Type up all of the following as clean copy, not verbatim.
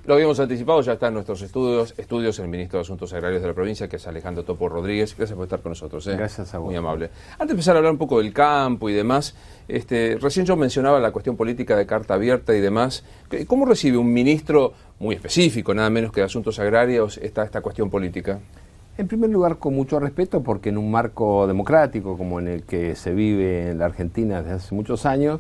Lo habíamos anticipado, ya está en nuestros estudios el ministro de Asuntos Agrarios de la provincia, que es Alejandro Topo Rodríguez. Gracias por estar con nosotros. Gracias a vos. Muy amable. Antes de empezar a hablar un poco del campo y demás, recién yo mencionaba la cuestión política de carta abierta y demás. ¿Cómo recibe un ministro muy específico, nada menos que de Asuntos Agrarios, esta cuestión política? En primer lugar, con mucho respeto, porque en un marco democrático como en el que se vive en la Argentina desde hace muchos años,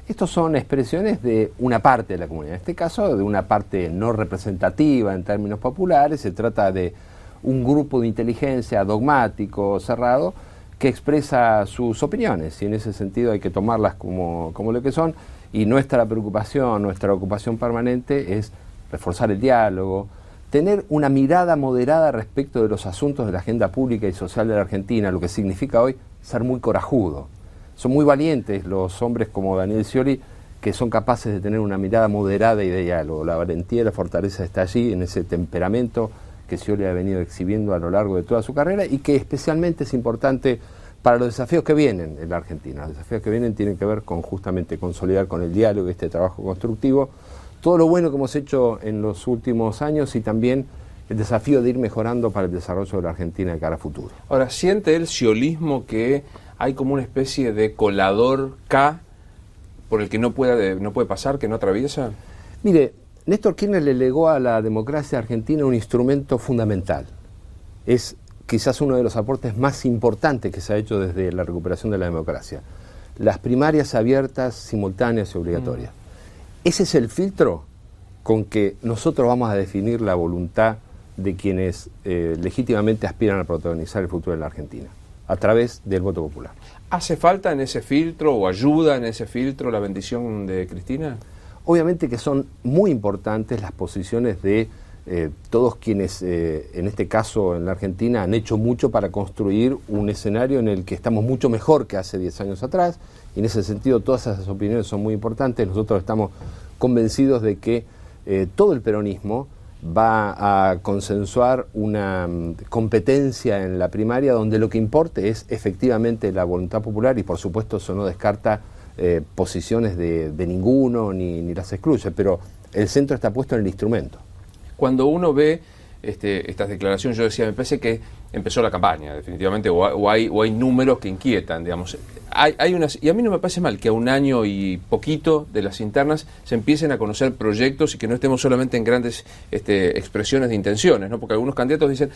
estos son expresiones de una parte de la comunidad, en este caso de una parte no representativa en términos populares. Se trata de un grupo de inteligencia dogmático, cerrado, que expresa sus opiniones, y en ese sentido hay que tomarlas como lo que son, y nuestra preocupación, nuestra ocupación permanente es reforzar el diálogo, tener una mirada moderada respecto de los asuntos de la agenda pública y social de la Argentina, lo que significa hoy ser muy corajudo. Son muy valientes los hombres como Daniel Scioli, que son capaces de tener una mirada moderada y de diálogo. La valentía y la fortaleza está allí, en ese temperamento que Scioli ha venido exhibiendo a lo largo de toda su carrera, y que especialmente es importante para los desafíos que vienen en la Argentina. Los desafíos que vienen tienen que ver con justamente consolidar con el diálogo, este trabajo constructivo, todo lo bueno que hemos hecho en los últimos años, y también el desafío de ir mejorando para el desarrollo de la Argentina de cara a futuro. Ahora, ¿siente el sciolismo que hay como una especie de colador K por el que no puede pasar, que no atraviesa? Mire, Néstor Kirchner le legó a la democracia argentina un instrumento fundamental. Es quizás uno de los aportes más importantes que se ha hecho desde la recuperación de la democracia. Las primarias abiertas, simultáneas y obligatorias. Ese es el filtro con que nosotros vamos a definir la voluntad de quienes legítimamente aspiran a protagonizar el futuro de la Argentina, a través del voto popular. ¿Hace falta en ese filtro o ayuda en ese filtro la bendición de Cristina? Obviamente que son muy importantes las posiciones de todos quienes, en este caso en la Argentina, han hecho mucho para construir un escenario en el que estamos mucho mejor que hace 10 años atrás, y en ese sentido todas esas opiniones son muy importantes. Nosotros estamos convencidos de que todo el peronismo va a consensuar una competencia en la primaria donde lo que importe es efectivamente la voluntad popular, y por supuesto eso no descarta posiciones de ninguno ni las excluye, pero el centro está puesto en el instrumento. Cuando uno ve estas declaraciones, yo decía, me parece que empezó la campaña, definitivamente, o hay números que inquietan, digamos. Y a mí no me parece mal que a un año y poquito de las internas se empiecen a conocer proyectos y que no estemos solamente en grandes expresiones de intenciones, ¿no? Porque algunos candidatos dicen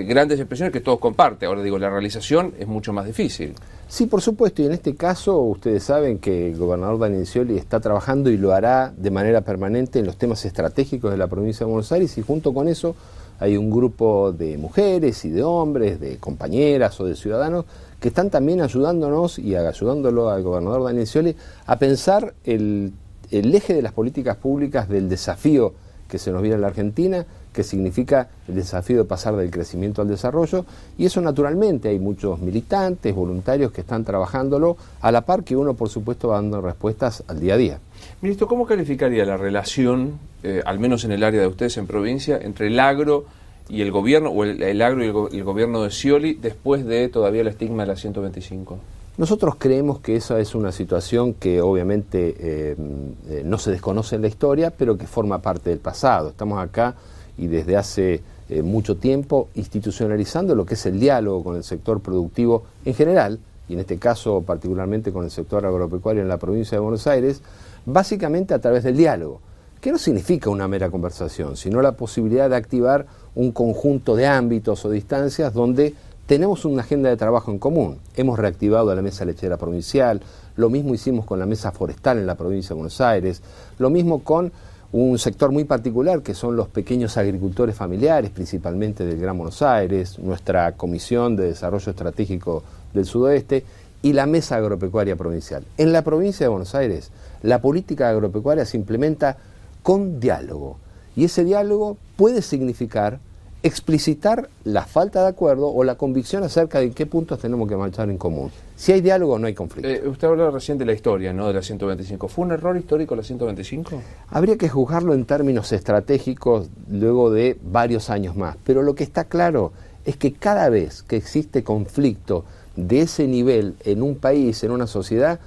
grandes expresiones que todos comparten. Ahora digo, la realización es mucho más difícil. Sí, por supuesto, y en este caso ustedes saben que el gobernador Daniel Scioli está trabajando y lo hará de manera permanente en los temas estratégicos de la provincia de Buenos Aires, y junto con eso hay un grupo de mujeres y de hombres, de compañeras o de ciudadanos que están también ayudándonos y ayudándolo al gobernador Daniel Scioli a pensar el eje de las políticas públicas del desafío que se nos viene a la Argentina, que significa el desafío de pasar del crecimiento al desarrollo, y eso naturalmente hay muchos militantes, voluntarios que están trabajándolo, a la par que uno por supuesto va dando respuestas al día a día. Ministro, ¿cómo calificaría la relación, al menos en el área de ustedes en provincia, entre el agro y el gobierno, o el agro y el gobierno de Scioli, después de todavía el estigma de la 125? Nosotros creemos que esa es una situación que obviamente no se desconoce en la historia, pero que forma parte del pasado. Estamos acá y desde hace mucho tiempo institucionalizando lo que es el diálogo con el sector productivo en general, y en este caso particularmente con el sector agropecuario en la provincia de Buenos Aires, básicamente a través del diálogo, que no significa una mera conversación, sino la posibilidad de activar un conjunto de ámbitos o de instancias donde tenemos una agenda de trabajo en común. Hemos reactivado la mesa lechera provincial, lo mismo hicimos con la mesa forestal en la provincia de Buenos Aires, lo mismo con un sector muy particular que son los pequeños agricultores familiares, principalmente del Gran Buenos Aires, nuestra Comisión de Desarrollo Estratégico del Sudoeste y la Mesa Agropecuaria Provincial. En la provincia de Buenos Aires, la política agropecuaria se implementa con diálogo, y ese diálogo puede significar explicitar la falta de acuerdo o la convicción acerca de en qué puntos tenemos que marchar en común. Si hay diálogo, no hay conflicto. Usted hablaba recién de la historia, ¿no?, de la 125. ¿Fue un error histórico la 125? Habría que juzgarlo en términos estratégicos luego de varios años más, pero lo que está claro es que cada vez que existe conflicto de ese nivel en un país, en una sociedad,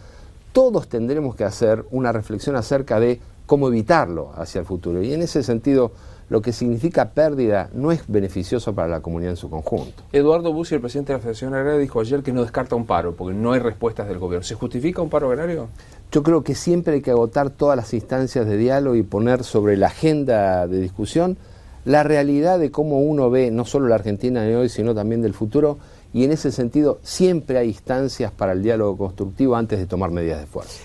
todos tendremos que hacer una reflexión acerca de cómo evitarlo hacia el futuro. Y en ese sentido, lo que significa pérdida no es beneficioso para la comunidad en su conjunto. Eduardo Bussi, el presidente de la Federación Agraria, dijo ayer que no descarta un paro, porque no hay respuestas del gobierno. ¿Se justifica un paro agrario? Yo creo que siempre hay que agotar todas las instancias de diálogo y poner sobre la agenda de discusión la realidad de cómo uno ve no solo la Argentina de hoy, sino también del futuro, y en ese sentido siempre hay instancias para el diálogo constructivo antes de tomar medidas de fuerza.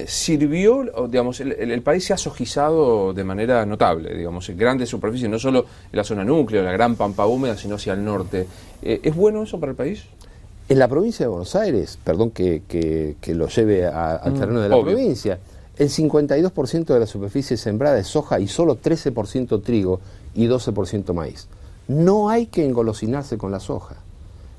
Sirvió, digamos, el país se ha sojizado de manera notable, digamos, en grandes superficies, no solo en la zona núcleo, la gran pampa húmeda, sino hacia el norte. ¿Es bueno eso para el país? En la provincia de Buenos Aires, perdón que lo lleve al terreno de la provincia, el 52% de la superficie sembrada es soja y solo 13% trigo y 12% maíz. No hay que engolosinarse con la soja.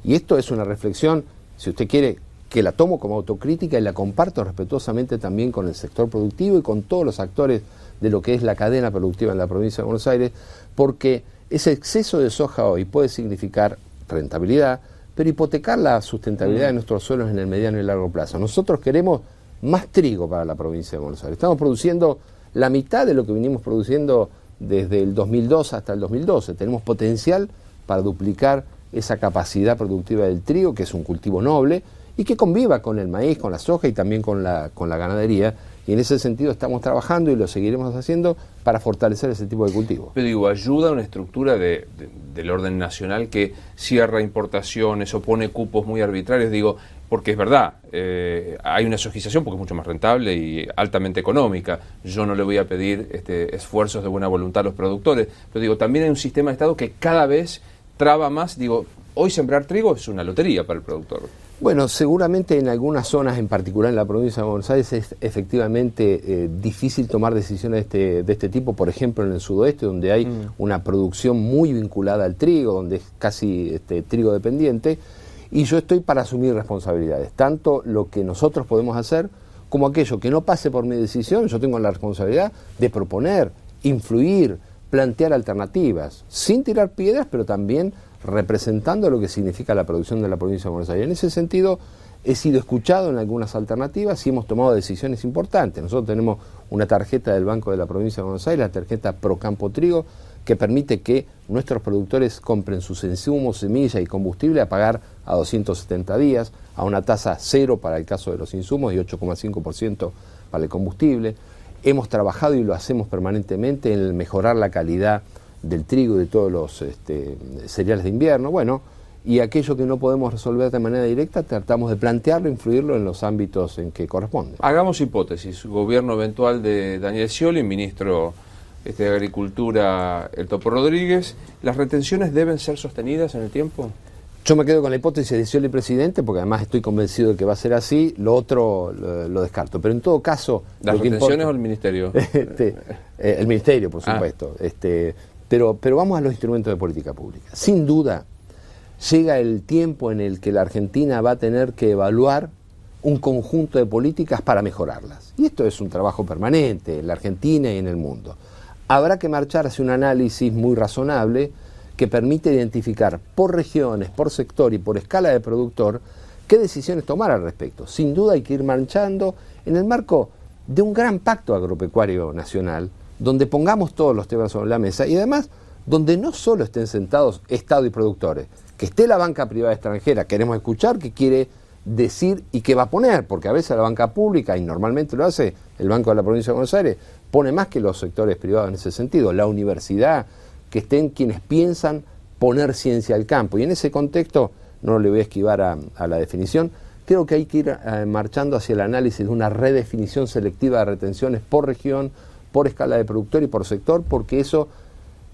Y esto es una reflexión, si usted quiere, que la tomo como autocrítica y la comparto respetuosamente también con el sector productivo y con todos los actores de lo que es la cadena productiva en la provincia de Buenos Aires, porque ese exceso de soja hoy puede significar rentabilidad, pero hipotecar la sustentabilidad de nuestros suelos en el mediano y largo plazo. Nosotros queremos más trigo para la provincia de Buenos Aires. Estamos produciendo la mitad de lo que vinimos produciendo desde el 2002 hasta el 2012. Tenemos potencial para duplicar esa capacidad productiva del trigo, que es un cultivo noble, y que conviva con el maíz, con la soja y también con la ganadería. Y en ese sentido estamos trabajando y lo seguiremos haciendo para fortalecer ese tipo de cultivo. Pero digo, ayuda a una estructura del orden nacional que cierra importaciones o pone cupos muy arbitrarios, digo, porque es verdad, hay una sojización porque es mucho más rentable y altamente económica. Yo no le voy a pedir esfuerzos de buena voluntad a los productores, pero digo, también hay un sistema de Estado que cada vez traba más. Digo, hoy sembrar trigo es una lotería para el productor. Bueno, seguramente en algunas zonas, en particular en la provincia de Buenos Aires, es efectivamente difícil tomar decisiones de este tipo, por ejemplo en el sudoeste, donde hay una producción muy vinculada al trigo, donde es casi trigo dependiente, y yo estoy para asumir responsabilidades, tanto lo que nosotros podemos hacer como aquello que no pase por mi decisión. Yo tengo la responsabilidad de proponer, influir, plantear alternativas, sin tirar piedras, pero también representando lo que significa la producción de la provincia de Buenos Aires. En ese sentido, he sido escuchado en algunas alternativas y hemos tomado decisiones importantes. Nosotros tenemos una tarjeta del Banco de la Provincia de Buenos Aires, la tarjeta Procampo Trigo, que permite que nuestros productores compren sus insumos, semillas y combustible a pagar a 270 días, a una tasa cero para el caso de los insumos y 8,5% para el combustible. Hemos trabajado y lo hacemos permanentemente en mejorar la calidad del trigo y de todos los cereales de invierno. Bueno, y aquello que no podemos resolver de manera directa, tratamos de plantearlo, influirlo en los ámbitos en que corresponde. Hagamos hipótesis. Gobierno eventual de Daniel Scioli, ministro de Agricultura, el Topo Rodríguez. ¿Las retenciones deben ser sostenidas en el tiempo? Yo me quedo con la hipótesis de Scioli presidente, porque además estoy convencido de que va a ser así. Lo otro lo descarto. Pero en todo caso... ¿Las retenciones o el ministerio? El ministerio, por supuesto. Pero vamos a los instrumentos de política pública. Sin duda, llega el tiempo en el que la Argentina va a tener que evaluar un conjunto de políticas para mejorarlas. Y esto es un trabajo permanente en la Argentina y en el mundo. Habrá que marchar hacia un análisis muy razonable que permite identificar por regiones, por sector y por escala de productor qué decisiones tomar al respecto. Sin duda hay que ir marchando en el marco de un gran pacto agropecuario nacional, donde pongamos todos los temas sobre la mesa y además donde no solo estén sentados Estado y productores, que esté la banca privada extranjera. Queremos escuchar qué quiere decir y qué va a poner, porque a veces la banca pública, y normalmente lo hace el Banco de la Provincia de Buenos Aires, pone más que los sectores privados en ese sentido. La universidad, que estén quienes piensan poner ciencia al campo. Y en ese contexto, no le voy a esquivar a la definición, creo que hay que ir marchando hacia el análisis de una redefinición selectiva de retenciones por región, por escala de productor y por sector, porque eso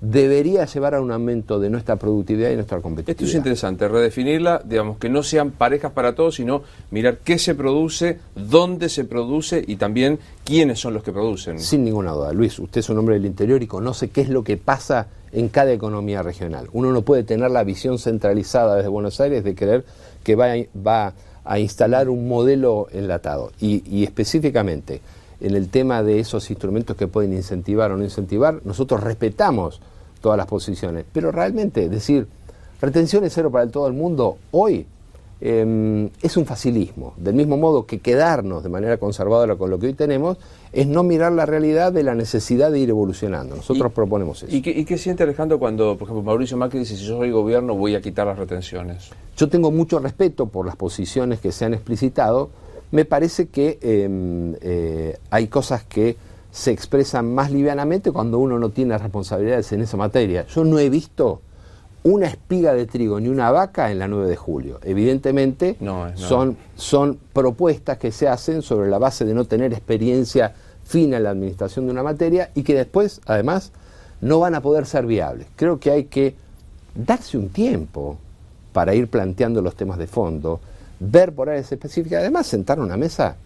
debería llevar a un aumento de nuestra productividad y nuestra competitividad. Esto es interesante, redefinirla, digamos, que no sean parejas para todos, sino mirar qué se produce, dónde se produce y también quiénes son los que producen. Sin ninguna duda, Luis, usted es un hombre del interior y conoce qué es lo que pasa en cada economía regional. Uno no puede tener la visión centralizada desde Buenos Aires de creer que va a instalar un modelo enlatado. Y específicamente en el tema de esos instrumentos que pueden incentivar o no incentivar, nosotros respetamos todas las posiciones, pero realmente decir retenciones cero para todo el mundo hoy es un facilismo. Del mismo modo que quedarnos de manera conservadora con lo que hoy tenemos es no mirar la realidad de la necesidad de ir evolucionando. Nosotros proponemos eso. ¿Y qué siente Alejandro cuando, por ejemplo, Mauricio Macri dice, si yo soy gobierno voy a quitar las retenciones? Yo tengo mucho respeto por las posiciones que se han explicitado. Me parece que hay cosas que se expresan más livianamente cuando uno no tiene responsabilidades en esa materia. Yo no he visto una espiga de trigo ni una vaca en la 9 de julio. Evidentemente son propuestas que se hacen sobre la base de no tener experiencia fina en la administración de una materia y que después, además, no van a poder ser viables. Creo que hay que darse un tiempo para ir planteando los temas de fondo, ver por áreas específicas, además sentar a una mesa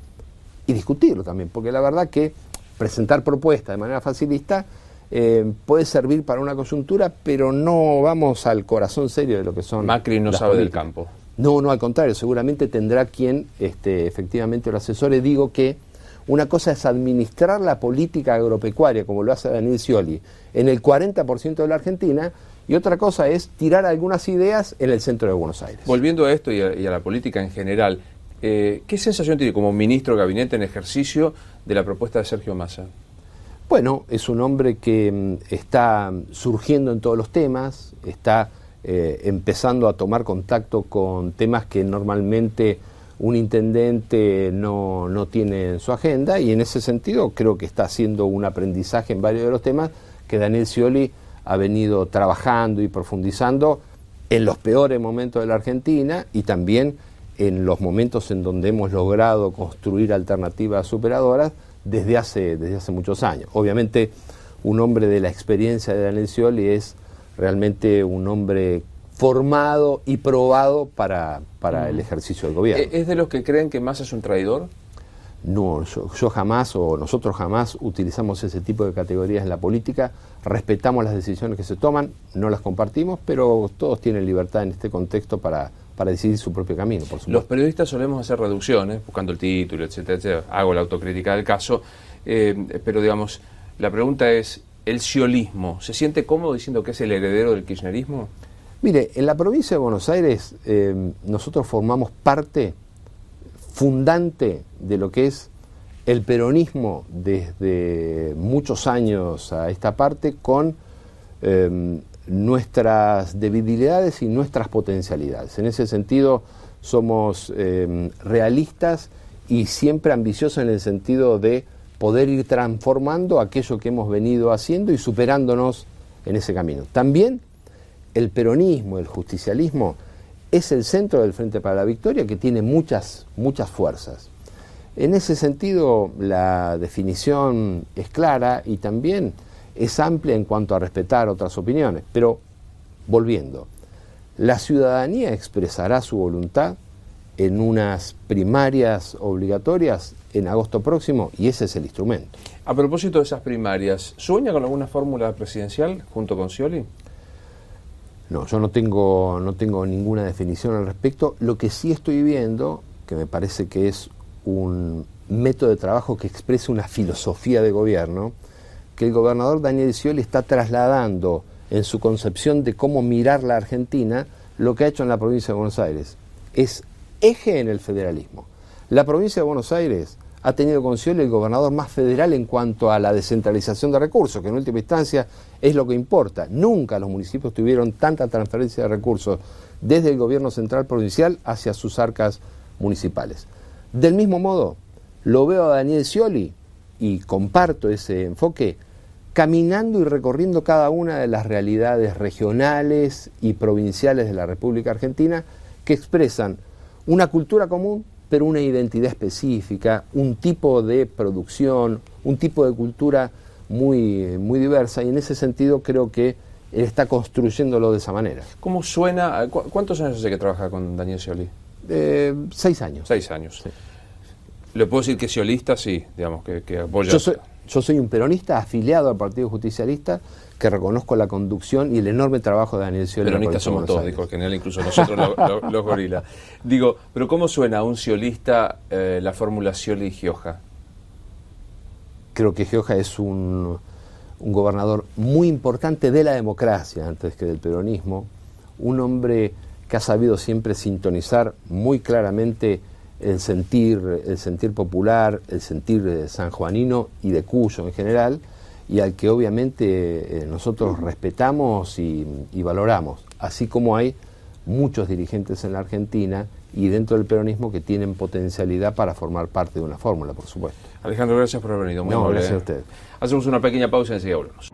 y discutirlo también, porque la verdad que presentar propuestas de manera facilista puede servir para una coyuntura, pero no vamos al corazón serio de lo que son. Macri no sabe del campo. No, al contrario, seguramente tendrá quien efectivamente lo asesore. Digo que una cosa es administrar la política agropecuaria, como lo hace Daniel Scioli, en el 40% de la Argentina, y otra cosa es tirar algunas ideas en el centro de Buenos Aires. Volviendo a esto y a la política en general, ¿qué sensación tiene como ministro de gabinete en ejercicio de la propuesta de Sergio Massa? Bueno, es un hombre que está surgiendo en todos los temas, está empezando a tomar contacto con temas que normalmente un intendente no tiene en su agenda, y en ese sentido creo que está haciendo un aprendizaje en varios de los temas que Daniel Scioli ha venido trabajando y profundizando en los peores momentos de la Argentina y también en los momentos en donde hemos logrado construir alternativas superadoras desde hace muchos años. Obviamente, un hombre de la experiencia de Daniel Scioli es realmente un hombre formado y probado para el ejercicio del gobierno. ¿Es de los que creen que Massa es un traidor? No, yo jamás, o nosotros jamás utilizamos ese tipo de categorías en la política. Respetamos las decisiones que se toman, no las compartimos, pero todos tienen libertad en este contexto para decidir su propio camino, por supuesto. Los periodistas solemos hacer reducciones, buscando el título, etcétera, etcétera. Hago la autocrítica del caso, pero digamos, la pregunta es, ¿el sciolismo se siente cómodo diciendo que es el heredero del kirchnerismo? Mire, en la provincia de Buenos Aires nosotros formamos parte fundante de lo que es el peronismo desde muchos años a esta parte, con nuestras debilidades y nuestras potencialidades. En ese sentido somos realistas y siempre ambiciosos en el sentido de poder ir transformando aquello que hemos venido haciendo y superándonos en ese camino. También el peronismo, el justicialismo, es el centro del Frente para la Victoria, que tiene muchas fuerzas. En ese sentido, la definición es clara y también es amplia en cuanto a respetar otras opiniones. Pero, volviendo, la ciudadanía expresará su voluntad en unas primarias obligatorias en agosto próximo, y ese es el instrumento. A propósito de esas primarias, ¿sueña con alguna fórmula presidencial junto con Scioli? No, yo no tengo ninguna definición al respecto. Lo que sí estoy viendo, que me parece que es un método de trabajo que expresa una filosofía de gobierno, que el gobernador Daniel Scioli está trasladando en su concepción de cómo mirar la Argentina lo que ha hecho en la provincia de Buenos Aires. Es eje en el federalismo. La provincia de Buenos Aires ha tenido con Scioli el gobernador más federal en cuanto a la descentralización de recursos, que en última instancia es lo que importa. Nunca los municipios tuvieron tanta transferencia de recursos desde el gobierno central provincial hacia sus arcas municipales. Del mismo modo, lo veo a Daniel Scioli, y comparto ese enfoque, caminando y recorriendo cada una de las realidades regionales y provinciales de la República Argentina, que expresan una cultura común, pero una identidad específica, un tipo de producción, un tipo de cultura muy diversa, y en ese sentido creo que él está construyéndolo de esa manera. ¿Cómo suena? ¿Cuántos años hace que trabaja con Daniel Scioli? 6 años. 6 años. Sí. ¿Le puedo decir que sciolista? Sí, digamos, que apoya. Yo soy un peronista afiliado al Partido Justicialista, que reconozco la conducción y el enorme trabajo de Daniel Scioli. Peronistas somos todos, dijo el general, incluso nosotros los gorilas. Digo, pero ¿cómo suena a un sciolista la fórmula Scioli y Gioja? Creo que Gioja es un gobernador muy importante de la democracia antes que del peronismo, un hombre que ha sabido siempre sintonizar muy claramente el sentir popular, el sentir sanjuanino y de Cuyo en general, y al que obviamente nosotros respetamos y valoramos, así como hay muchos dirigentes en la Argentina y dentro del peronismo que tienen potencialidad para formar parte de una fórmula, por supuesto. Alejandro, gracias por haber venido. Muy no, amable. gracias a usted. Hacemos una pequeña pausa y enseguida volvemos.